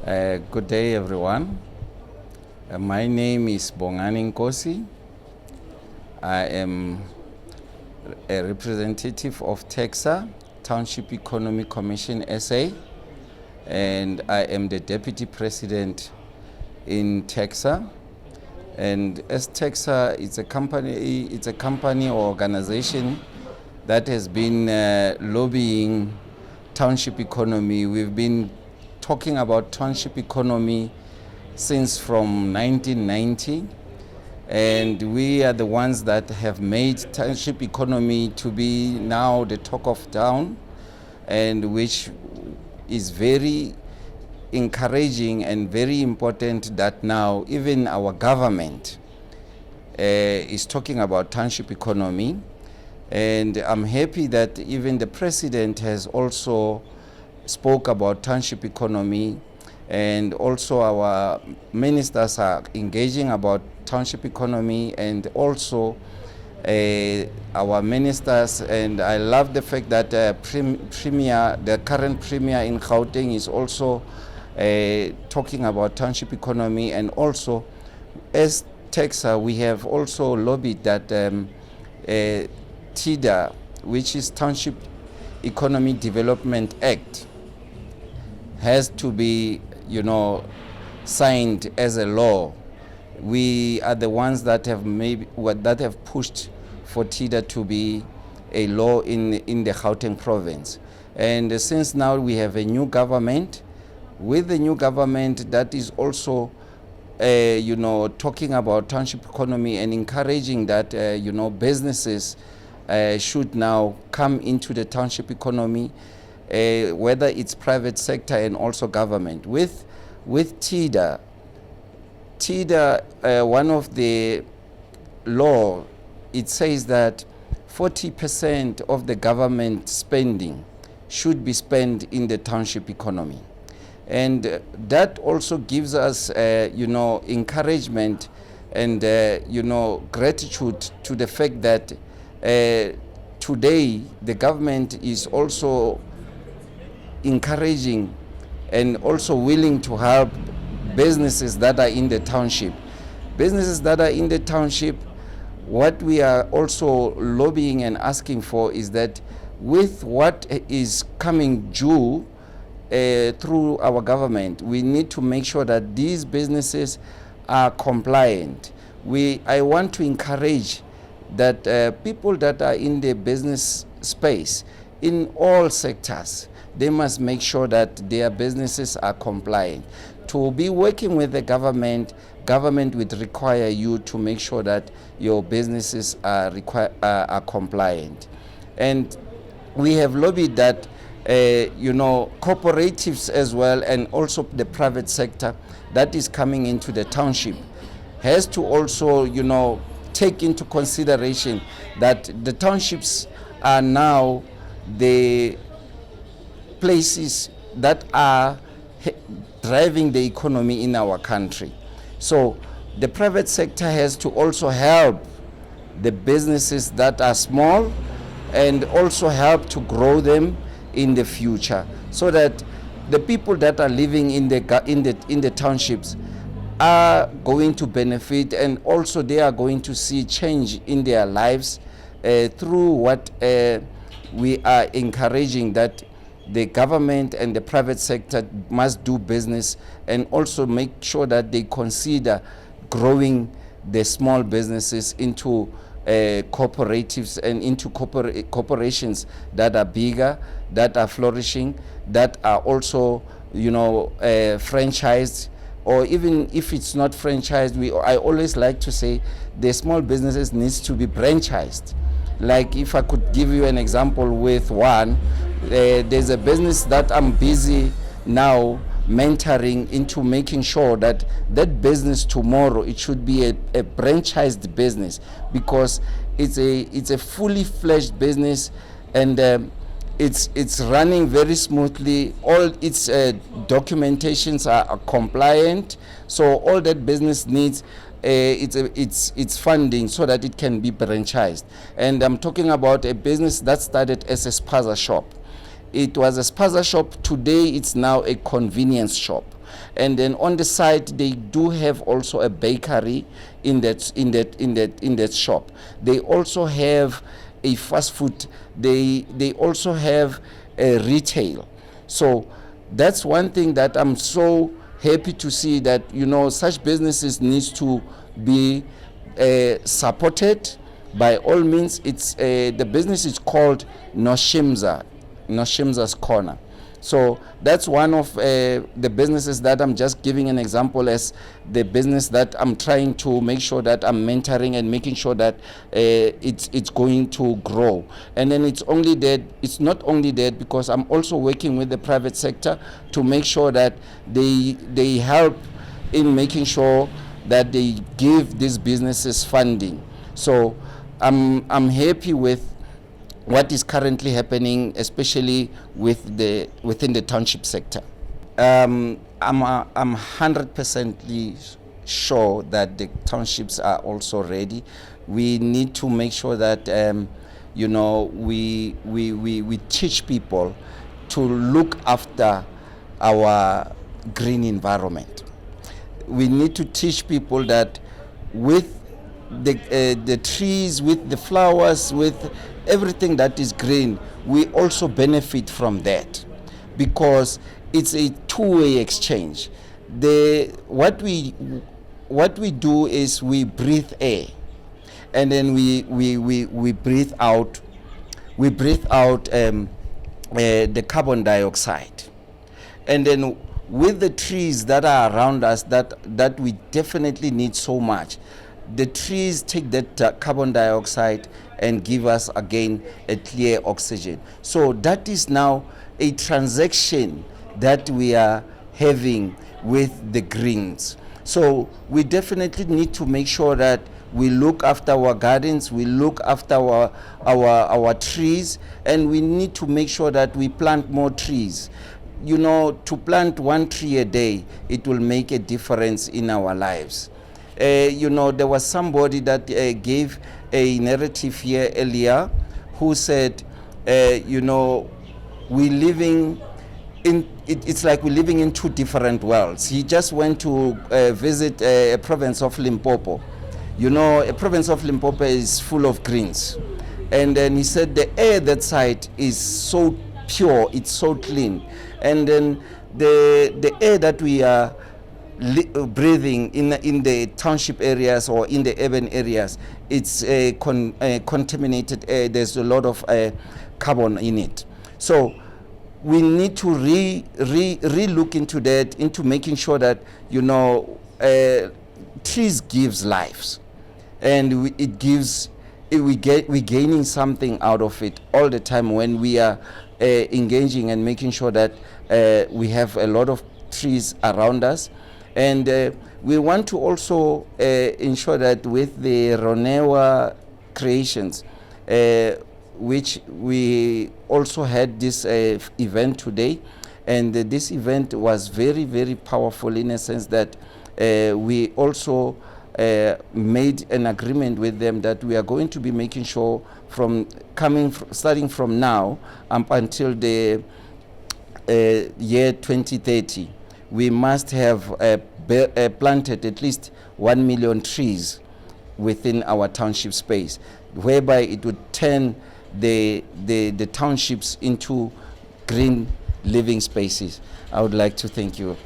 Good day, everyone. My name is Bongani Nkosi. I am a representative of TEXA, Township Economic Commission SA, and I am the Deputy President in TEXA. And as TEXA, it's a company or organization that has been lobbying township economy. We've been talking about township economy since from 1990, and we are the ones that have made township economy to be now the talk of town, and which is very encouraging and very important that now even our government is talking about township economy. And I'm happy that even the president has also spoke about township economy, and also our ministers are engaging about township economy, and also our ministers, and I love the fact that the current premier in Gauteng is also talking about township economy. And also as TEXA, we have also lobbied that TIDA, which is Township Economic Development Act, has to be, signed as a law. We are the ones that have pushed for TIDA to be a law in the Gauteng province. And since now we have a new government, with the new government that is also talking about township economy and encouraging that businesses should now come into the township economy, whether it's private sector and also government. With TIDA, one of the law, it says that 40% of the government spending should be spent in the township economy. And that also gives us, encouragement and, gratitude to the fact that today the government is also encouraging and also willing to help businesses that are in the township. Businesses that are in the township, what we are also lobbying and asking for is that with what is coming due through our government, we need to make sure that these businesses are compliant. I want to encourage that people that are in the business space, in all sectors, they must make sure that their businesses are compliant. To be working with the government would require you to make sure that your businesses are compliant. And we have lobbied that cooperatives as well, and also the private sector that is coming into the township has to also take into consideration that the townships are now the places that are driving the economy in our country. So the private sector has to also help the businesses that are small and also help to grow them in the future, so that the people that are living in the townships are going to benefit, and also they are going to see change in their lives through what we are encouraging, that the government and the private sector must do business and also make sure that they consider growing the small businesses into cooperatives and into corporations that are bigger, that are flourishing, that are also franchised, or even if it's not franchised, I always like to say the small businesses needs to be franchised. Like if I could give you an example with one, there's a business that I'm busy now mentoring into making sure that that business tomorrow, it should be a franchised business, because it's a fully fledged business, and it's running very smoothly. All its documentations are compliant, so all that business needs it's funding so that it can be franchised. And I'm talking about a business that started as a spaza shop. It was a spaza shop. Today it's now a convenience shop. And then on the side, they do have also a bakery in that shop. They also have a fast food. They also have a retail. So that's one thing that I'm so happy to see, that such businesses needs to be supported by all means. It's the business is called Noshimza's Corner. So that's one of the businesses that I'm just giving an example as the business that I'm trying to make sure that I'm mentoring and making sure that it's going to grow. And then it's not only that, because I'm also working with the private sector to make sure that they help in making sure that they give these businesses funding. So I'm happy with what is currently happening, especially within the township sector. I'm 100% sure that the townships are also ready. We need to make sure that we teach people to look after our green environment. We need to teach people that with the trees, with the flowers, with everything that is green, we also benefit from that, because it's a two-way exchange. What we do is we breathe air, and then we breathe out the carbon dioxide. And then with the trees that are around us, that we definitely need so much, the trees take that carbon dioxide and give us again a clear oxygen. So that is now a transaction that we are having with the greens. So we definitely need to make sure that we look after our gardens, we look after our trees, and we need to make sure that we plant more trees. To plant one tree a day, it will make a difference in our lives. There was somebody that gave a narrative here earlier who said, it's like we're living in two different worlds. He just went to visit a province of Limpopo. A province of Limpopo is full of greens. And then he said the air that side is so pure, it's so clean. And then the air that we are breathing in the township areas or in the urban areas, it's contaminated air. There's a lot of carbon in it. So we need to re-look into that, into making sure that trees gives lives, and we're gaining something out of it all the time when we are engaging and making sure that we have a lot of trees around us. And we want to also ensure that with the Ronewa creations, which we also had this event today, and this event was very, very powerful in a sense that we also made an agreement with them that we are going to be making sure starting from now up until the year 2030, we must have planted at least 1 million trees within our township space, whereby it would turn the townships into green living spaces. I would like to thank you.